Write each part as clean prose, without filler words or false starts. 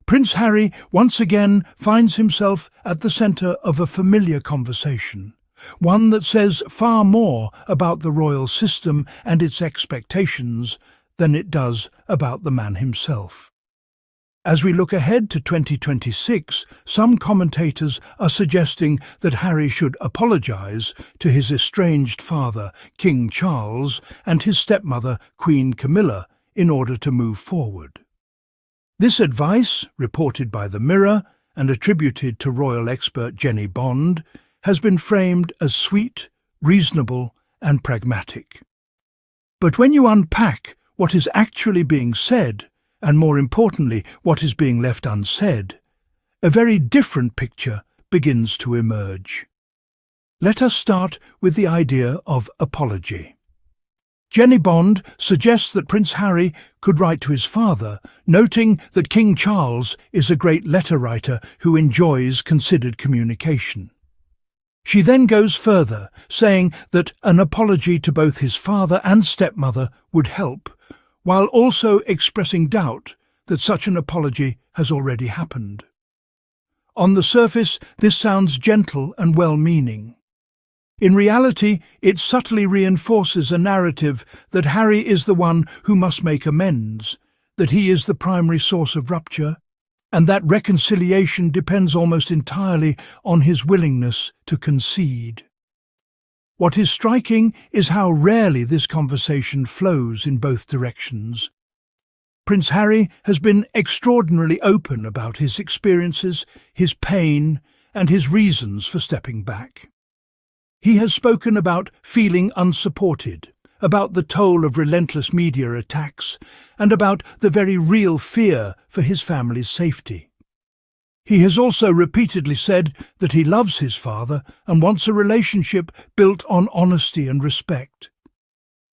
Prince Harry once again finds himself at the centre of a familiar conversation, one that says far more about the royal system and its expectations than it does about the man himself. As we look ahead to 2026, some commentators are suggesting that Harry should apologise to his estranged father, King Charles, and his stepmother, Queen Camilla, in order to move forward. This advice, reported by The Mirror and attributed to royal expert Jennie Bond, has been framed as sweet, reasonable, and pragmatic. But when you unpack what is actually being said, and more importantly, what is being left unsaid, a very different picture begins to emerge. Let us start with the idea of apology. Jennie Bond suggests that Prince Harry could write to his father, noting that King Charles is a great letter writer who enjoys considered communication. She then goes further, saying that an apology to both his father and stepmother would help, while also expressing doubt that such an apology has already happened. On the surface, this sounds gentle and well-meaning. In reality, it subtly reinforces a narrative that Harry is the one who must make amends, that he is the primary source of rupture, and that reconciliation depends almost entirely on his willingness to concede. What is striking is how rarely this conversation flows in both directions. Prince Harry has been extraordinarily open about his experiences, his pain, and his reasons for stepping back. He has spoken about feeling unsupported, about the toll of relentless media attacks, and about the very real fear for his family's safety. He has also repeatedly said that he loves his father and wants a relationship built on honesty and respect.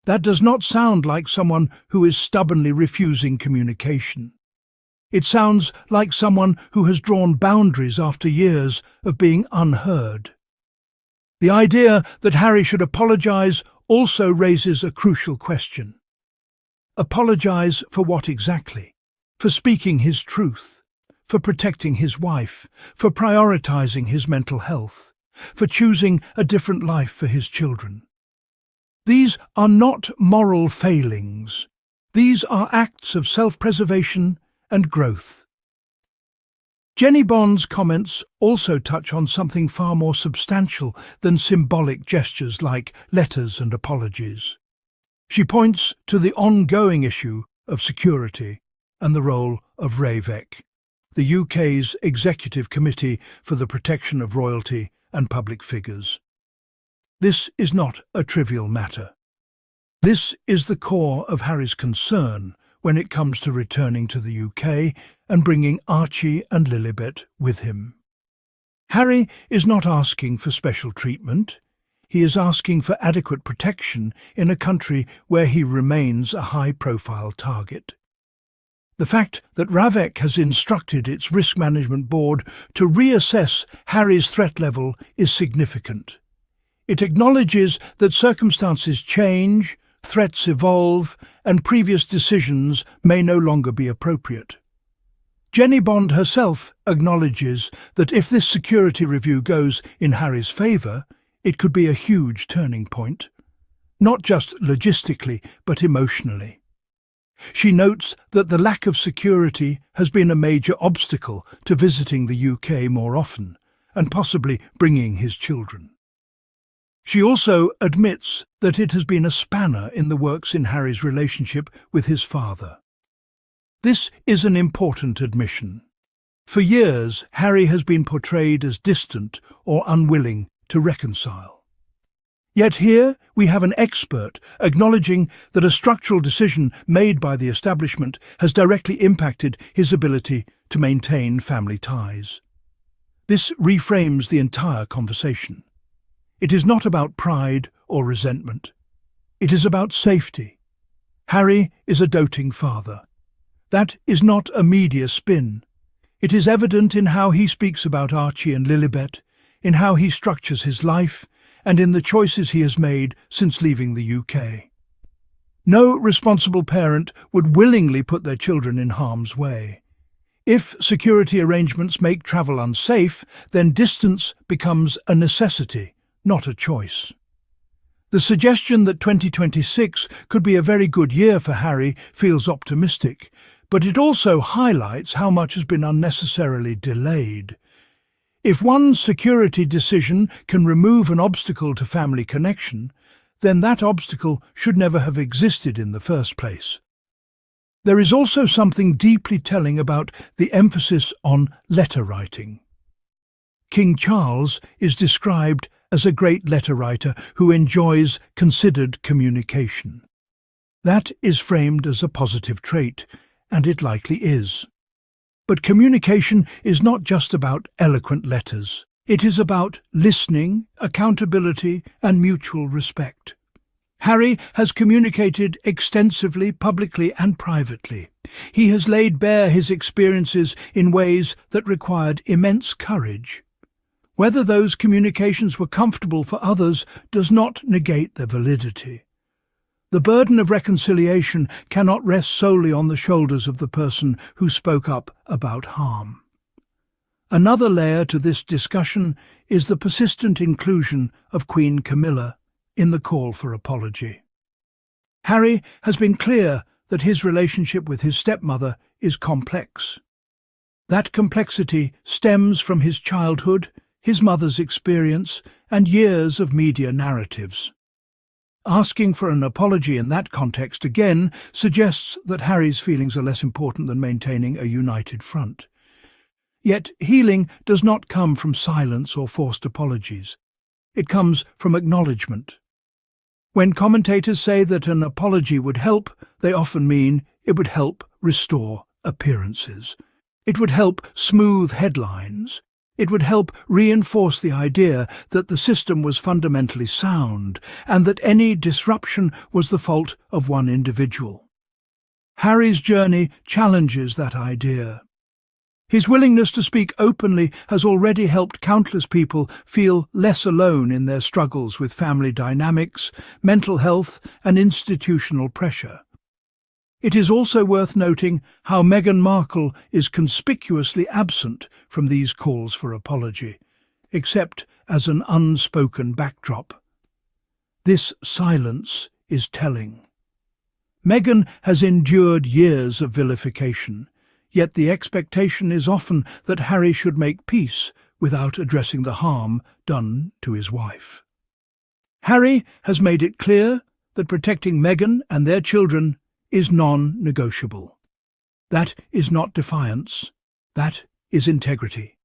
That does not sound like someone who is stubbornly refusing communication. It sounds like someone who has drawn boundaries after years of being unheard. The idea that Harry should apologise also raises a crucial question. Apologise for what exactly? For speaking his truth, for protecting his wife, for prioritising his mental health, for choosing a different life for his children. These are not moral failings. These are acts of self-preservation and growth. Jennie Bond's comments also touch on something far more substantial than symbolic gestures like letters and apologies. She points to the ongoing issue of security and the role of Ravec, the UK's Executive Committee for the Protection of Royalty and Public Figures. This is not a trivial matter. This is the core of Harry's concern when it comes to returning to the UK and bringing Archie and Lilibet with him. Harry is not asking for special treatment. He is asking for adequate protection in a country where he remains a high-profile target. The fact that Ravec has instructed its risk management board to reassess Harry's threat level is significant. It acknowledges that circumstances change, threats evolve, and previous decisions may no longer be appropriate. Jennie Bond herself acknowledges that if this security review goes in Harry's favour, it could be a huge turning point, not just logistically but emotionally. She notes that the lack of security has been a major obstacle to visiting the UK more often, and possibly bringing his children. She also admits that it has been a spanner in the works in Harry's relationship with his father. This is an important admission. For years, Harry has been portrayed as distant or unwilling to reconcile. Yet here we have an expert acknowledging that a structural decision made by the establishment has directly impacted his ability to maintain family ties. This reframes the entire conversation. It is not about pride or resentment. It is about safety. Harry is a doting father. That is not a media spin. It is evident in how he speaks about Archie and Lilibet, in how he structures his life, and in the choices he has made since leaving the UK. No responsible parent would willingly put their children in harm's way. If security arrangements make travel unsafe, then distance becomes a necessity, not a choice. The suggestion that 2026 could be a very good year for Harry feels optimistic, but it also highlights how much has been unnecessarily delayed. If one security decision can remove an obstacle to family connection, then that obstacle should never have existed in the first place. There is also something deeply telling about the emphasis on letter writing. King Charles is described as a great letter writer who enjoys considered communication. That is framed as a positive trait, and it likely is. But communication is not just about eloquent letters. It is about listening, accountability, and mutual respect. Harry has communicated extensively, publicly and privately. He has laid bare his experiences in ways that required immense courage. Whether those communications were comfortable for others does not negate their validity. The burden of reconciliation cannot rest solely on the shoulders of the person who spoke up about harm. Another layer to this discussion is the persistent inclusion of Queen Camilla in the call for apology. Harry has been clear that his relationship with his stepmother is complex. That complexity stems from his childhood, his mother's experience, and years of media narratives. Asking for an apology in that context again suggests that Harry's feelings are less important than maintaining a united front. Yet healing does not come from silence or forced apologies. It comes from acknowledgement. When commentators say that an apology would help, they often mean it would help restore appearances. It would help smooth headlines. It would help reinforce the idea that the system was fundamentally sound and that any disruption was the fault of one individual. Harry's journey challenges that idea. His willingness to speak openly has already helped countless people feel less alone in their struggles with family dynamics, mental health, and institutional pressure. It is also worth noting how Meghan Markle is conspicuously absent from these calls for apology, except as an unspoken backdrop. This silence is telling. Meghan has endured years of vilification, yet the expectation is often that Harry should make peace without addressing the harm done to his wife. Harry has made it clear that protecting Meghan and their children is non-negotiable. That is not defiance. That is integrity.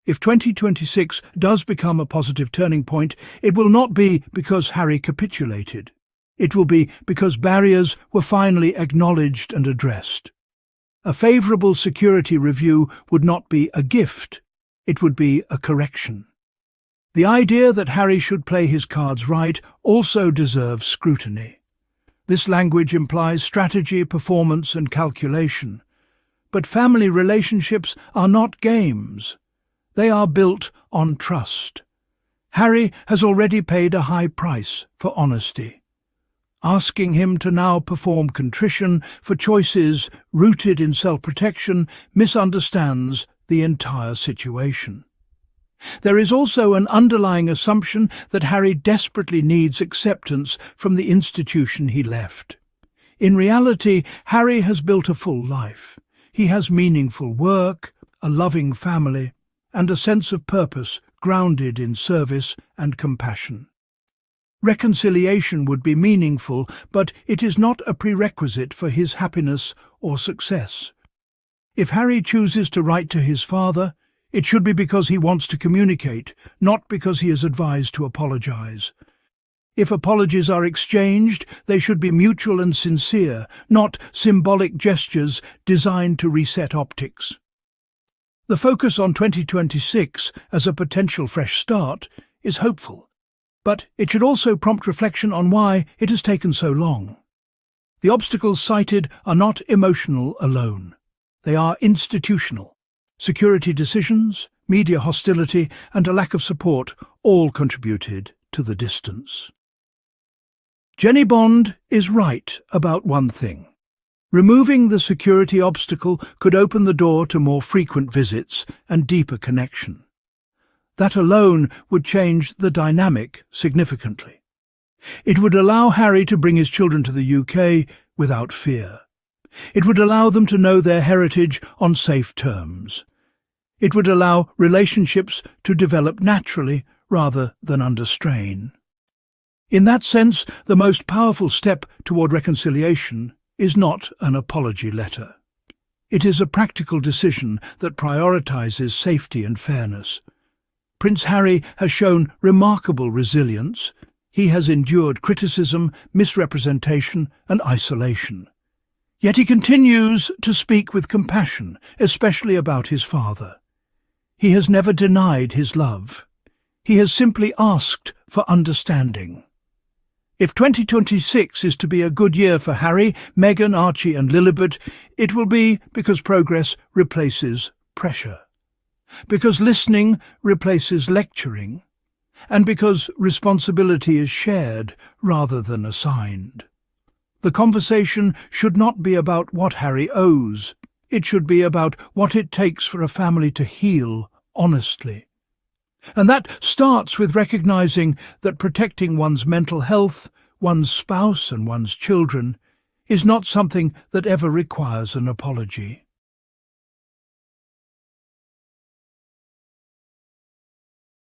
If 2026 does become a positive turning point, it will not be because Harry capitulated. It will be because barriers were finally acknowledged and addressed. A favourable security review would not be a gift, it would be a correction. The idea that Harry should play his cards right also deserves scrutiny. This language implies strategy, performance and calculation. But family relationships are not games. They are built on trust. Harry has already paid a high price for honesty. Asking him to now perform contrition for choices rooted in self-protection misunderstands the entire situation. There is also an underlying assumption that Harry desperately needs acceptance from the institution he left. In reality, Harry has built a full life. He has meaningful work, a loving family, and a sense of purpose grounded in service and compassion. Reconciliation would be meaningful, but it is not a prerequisite for his happiness or success. If Harry chooses to write to his father, it should be because he wants to communicate, not because he is advised to apologise. If apologies are exchanged, they should be mutual and sincere, not symbolic gestures designed to reset optics. The focus on 2026 as a potential fresh start is hopeful, but it should also prompt reflection on why it has taken so long. The obstacles cited are not emotional alone. They are institutional. Security decisions, media hostility, and a lack of support all contributed to the distance. Jennie Bond is right about one thing. Removing the security obstacle could open the door to more frequent visits and deeper connection. That alone would change the dynamic significantly. It would allow Harry to bring his children to the UK without fear. It would allow them to know their heritage on safe terms. It would allow relationships to develop naturally rather than under strain. In that sense, the most powerful step toward reconciliation is not an apology letter. It is a practical decision that prioritizes safety and fairness. Prince Harry has shown remarkable resilience. He has endured criticism, misrepresentation, and isolation. Yet he continues to speak with compassion, especially about his father. He has never denied his love. He has simply asked for understanding. If 2026 is to be a good year for Harry, Meghan, Archie and Lilibet, it will be because progress replaces pressure, because listening replaces lecturing, and because responsibility is shared rather than assigned. The conversation should not be about what Harry owes. It should be about what it takes for a family to heal honestly. And that starts with recognizing that protecting one's mental health, one's spouse and one's children is not something that ever requires an apology.